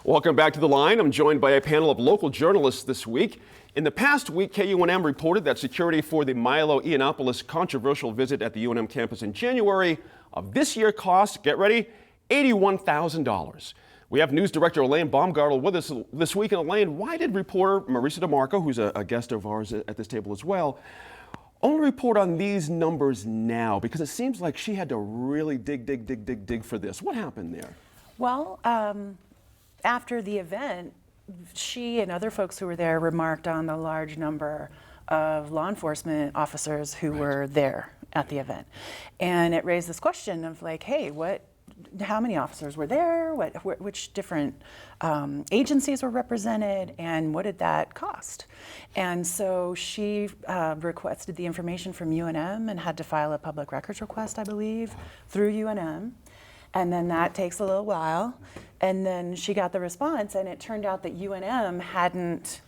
Welcome back to The Line. I'm joined by a panel of local journalists this week. In the past week, KUNM reported that security for the Milo Yiannopoulos controversial visit at the UNM campus in January of this year cost, get ready, $81,000. We have news director Elaine Baumgartel with us this week. And Elaine, why did reporter Marisa DeMarco, who's a guest of ours at this table as well, only report on these numbers now? Because it seems like she had to really dig for this. What happened there? Well, after the event, she and other folks who were there remarked on the large number of law enforcement officers who were there at the event. And it raised this question of like, hey, how many officers were there? Which different agencies were represented, and what did that cost? And so she requested the information from UNM and had to file a public records request, I believe, through UNM. And then that takes a little while. And then she got the response, and it turned out that UNM hadn't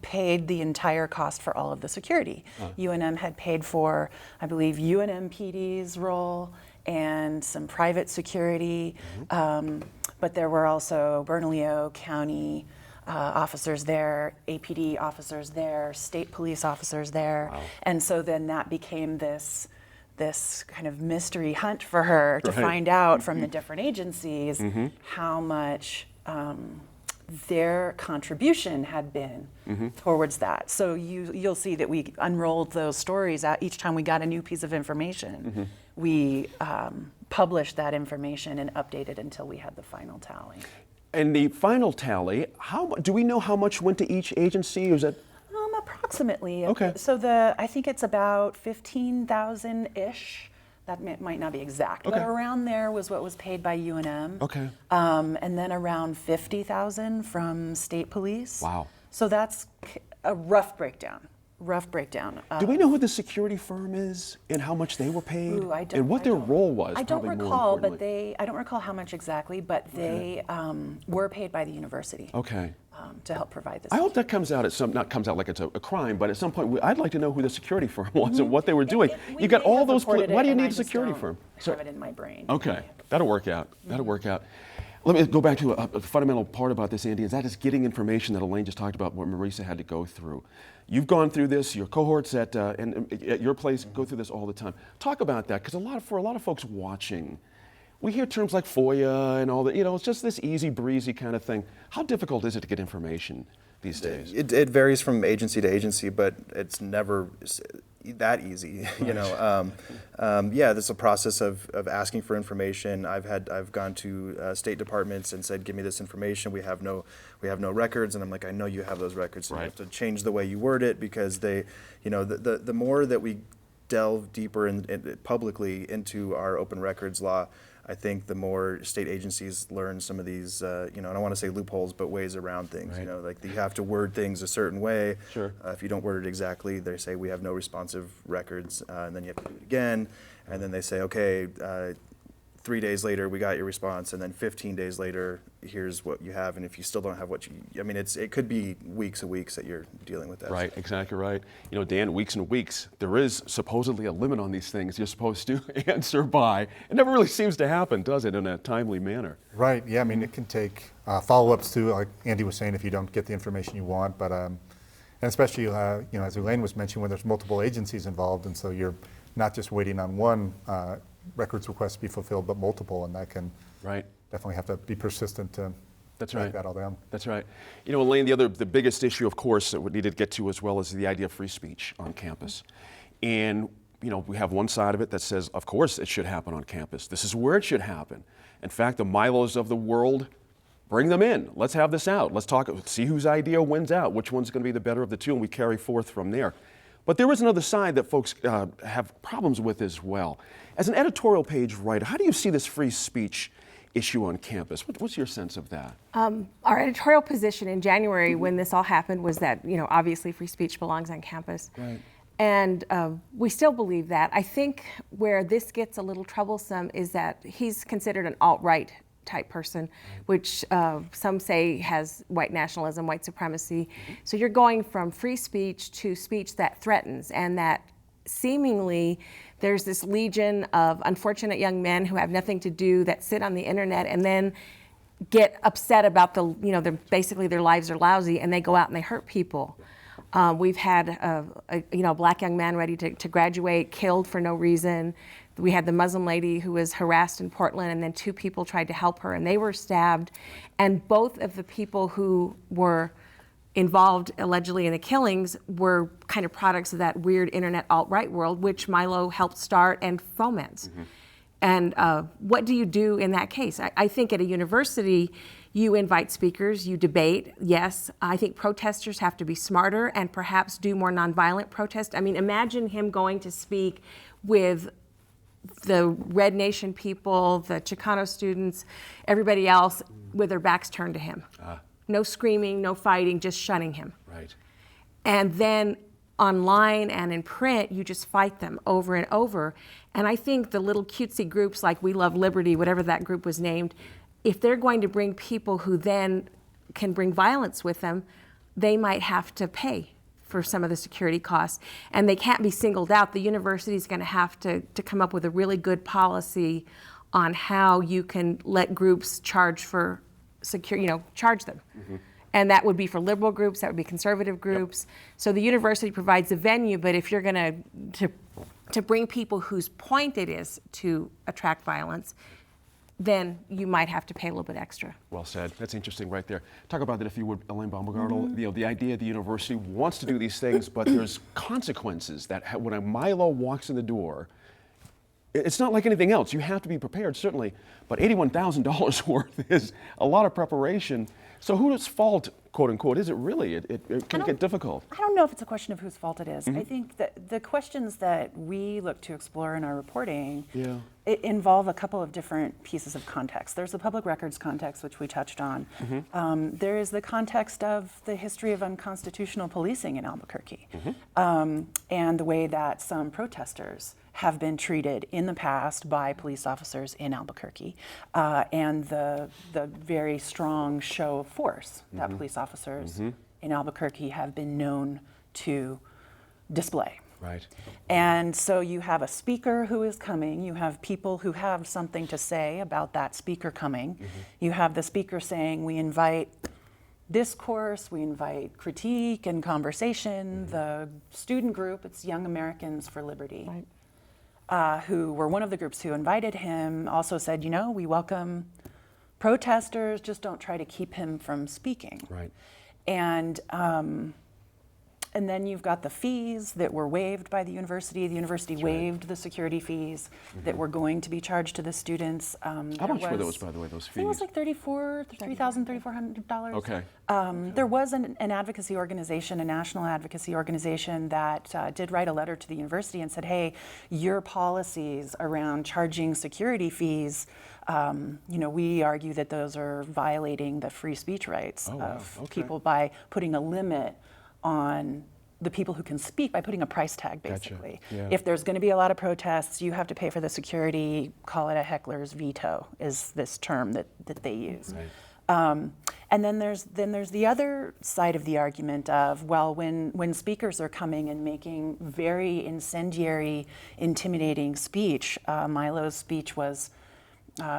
paid the entire cost for all of the security. UNM had paid for, I believe, UNM PD's role and some private security, but there were also Bernalillo County officers there, APD officers there, state police officers there. Wow. And so then that became this kind of mystery hunt for her to find out from the different agencies how much their contribution had been towards that. So you'll see that we unrolled those stories out each time we got a new piece of information. We published that information and updated until we had the final tally. And the final tally, do we know how much went to each agency? Or is that approximately. Okay. So I think it's about 15,000-ish. That might not be exact, but around there was what was paid by UNM. Okay. And then around 50,000 from state police. Wow. So that's a rough breakdown. Do we know who the security firm is and how much they were paid? And what their role was? I don't recall, I don't recall how much exactly, but they were paid by the university. Okay. To help provide this. I hope that comes out not comes out like it's a crime, but at some point I'd like to know who the security firm was and what they were doing. You got all those. Why do you need a security firm? I have it in my brain. Okay, that'll work out. That'll work out. Let me go back to a fundamental part about this, Andy, is that is getting information that Elaine just talked about, what Marisa had to go through. You've gone through this. Your cohorts at your place go through this all the time. Talk about that, because for a lot of folks watching, we hear terms like FOIA and all that. It's just this easy breezy kind of thing. How difficult is it to get information these days? It varies from agency to agency, but it's never that easy. There's a process of asking for information. I've gone to state departments and said, give me this information. We have no records, and I'm like, I know you have those records. So you have to change the way you word it, because the more that we delve deeper publicly into our open records law, I think the more state agencies learn some of these, I don't want to say loopholes, but ways around things. Right. Like you have to word things a certain way. Sure. If you don't word it exactly, they say we have no responsive records, and then you have to do it again, and then they say, okay, 3 days later we got your response, and then 15 days later here's what you have, and if you still don't have it could be weeks and weeks that you're dealing with that. Right, exactly right. Dan, weeks and weeks, there is supposedly a limit on these things you're supposed to answer by. It never really seems to happen, does it, in a timely manner? Right, yeah, it can take follow-ups too, like Andy was saying, if you don't get the information you want, but and especially, as Elaine was mentioning, when there's multiple agencies involved, and so you're not just waiting on one records request to be fulfilled, but multiple, and that can definitely have to be persistent to track that all down. That's right. Elaine, the biggest issue, of course, that we need to get to as well is the idea of free speech on campus. And, we have one side of it that says, of course, it should happen on campus. This is where it should happen. In fact, the Milos of the world, bring them in. Let's have this out. Let's talk, see whose idea wins out, which one's going to be the better of the two, and we carry forth from there. But there is another side that folks have problems with as well. As an editorial page writer, how do you see this free speech issue on campus? What's your sense of that? Our editorial position in January when this all happened was that, obviously free speech belongs on campus. Right. And we still believe that. I think where this gets a little troublesome is that he's considered an alt-right type person, which some say has white nationalism, white supremacy. So you're going from free speech to speech that threatens, and that seemingly there's this legion of unfortunate young men who have nothing to do that sit on the internet and then get upset about basically their lives are lousy, and they go out and they hurt people. We've had a black young man ready to graduate, killed for no reason. We had the Muslim lady who was harassed in Portland, and then 2 people tried to help her, and they were stabbed. And both of the people who were involved allegedly in the killings were kind of products of that weird internet alt-right world, which Milo helped start and foments. And what do you do in that case? I think at a university, you invite speakers, you debate. Yes, I think protesters have to be smarter and perhaps do more nonviolent protest. I mean, imagine him going to speak with the Red Nation people, the Chicano students, everybody else with their backs turned to him. No screaming, no fighting, just shunning him. Right. And then online and in print, you just fight them over and over. And I think the little cutesy groups like We Love Liberty, whatever that group was named, if they're going to bring people who then can bring violence with them, they might have to pay for some of the security costs. And they can't be singled out. The university is going to have to come up with a really good policy on how you can let groups charge for charge them. And that would be for liberal groups, that would be conservative groups. So the university provides a venue, but if you're going to bring people whose point it is to attract violence, then you might have to pay a little bit extra. Well said. That's interesting right there. Talk about that if you would, Elaine Baumgartel. The idea the university wants to do these things, but there's consequences that when a Milo walks in the door, it's not like anything else. You have to be prepared, certainly, but $81,000 worth is a lot of preparation. So whose fault, quote unquote, is it really? It can get difficult. I don't know if it's a question of whose fault it is. I think that the questions that we look to explore in our reporting involve a couple of different pieces of context. There's the public records context, which we touched on. There is the context of the history of unconstitutional policing in Albuquerque, and the way that some protesters have been treated in the past by police officers in Albuquerque, and the very strong show of force that police officers in Albuquerque have been known to display. Right. And so you have a speaker who is coming, you have people who have something to say about that speaker coming. You have the speaker saying, we invite discourse, we invite critique and conversation. The student group, it's Young Americans for Liberty, who were one of the groups who invited him, also said, we welcome protesters, just don't try to keep him from speaking. Right. And then you've got the fees that were waived by the university. The university waived the security fees that were going to be charged to the students. How much were those, by the way, those I think it was fees? like $3,400. Okay. There was an advocacy organization, a national advocacy organization that did write a letter to the university and said, hey, your policies around charging security fees, we argue that those are violating the free speech rights of people by putting a limit on the people who can speak, by putting a price tag, basically. Gotcha. Yeah. If there's going to be a lot of protests, you have to pay for the security. Call it a heckler's veto, is this term that they use. Right. And then there's the other side of the argument of, well, when speakers are coming and making very incendiary, intimidating speech, Milo's speech was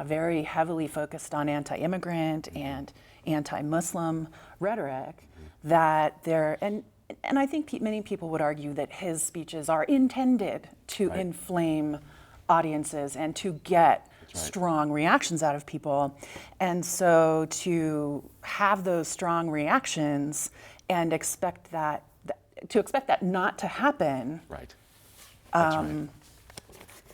very heavily focused on anti-immigrant and anti-Muslim rhetoric, that there, and I think many people would argue that his speeches are intended to inflame audiences and to get strong reactions out of people. And so to have those strong reactions and expect that not to happen, That's right.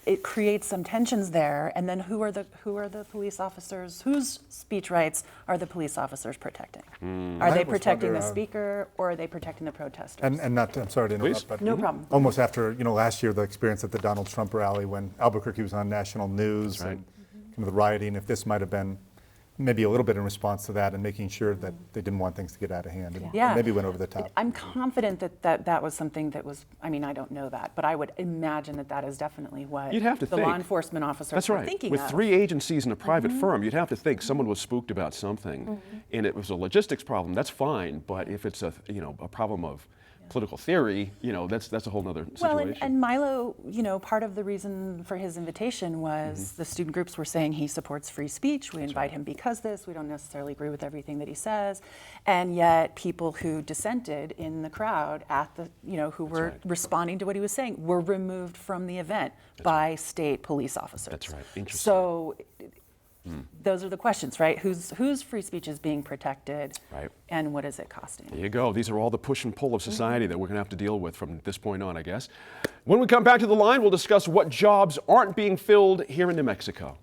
it creates some tensions there. And then who are the police officers? Whose speech rights are the police officers protecting? Are I they almost protecting wonder, the speaker, or are they protecting the protesters? And not, I'm sorry to interrupt, Please. but No problem. almost after, last year, the experience at the Donald Trump rally when Albuquerque was on national news That's right. and kind of the rioting, if this might have been maybe a little bit in response to that and making sure that they didn't want things to get out of hand and Yeah. maybe went over the top. I'm confident that was something that was, I don't know that, but I would imagine that is definitely what You'd have to the think. law enforcement officers That's were right. thinking With of. 3 agencies and a private firm, you'd have to think someone was spooked about something, and it was a logistics problem. That's fine, but if it's a problem of political theory, that's a whole nother situation. Well, and Milo, part of the reason for his invitation was the student groups were saying he supports free speech. We invite him because this. We don't necessarily agree with everything that he says. And yet people who dissented in the crowd who were right. responding to what he was saying were removed from the event by state police officers. That's right. Interesting. So those are the questions, right? Whose free speech is being protected, Right. and what is it costing? There you go. These are all the push and pull of society that we're going to have to deal with from this point on, I guess. When we come back to the line, we'll discuss what jobs aren't being filled here in New Mexico.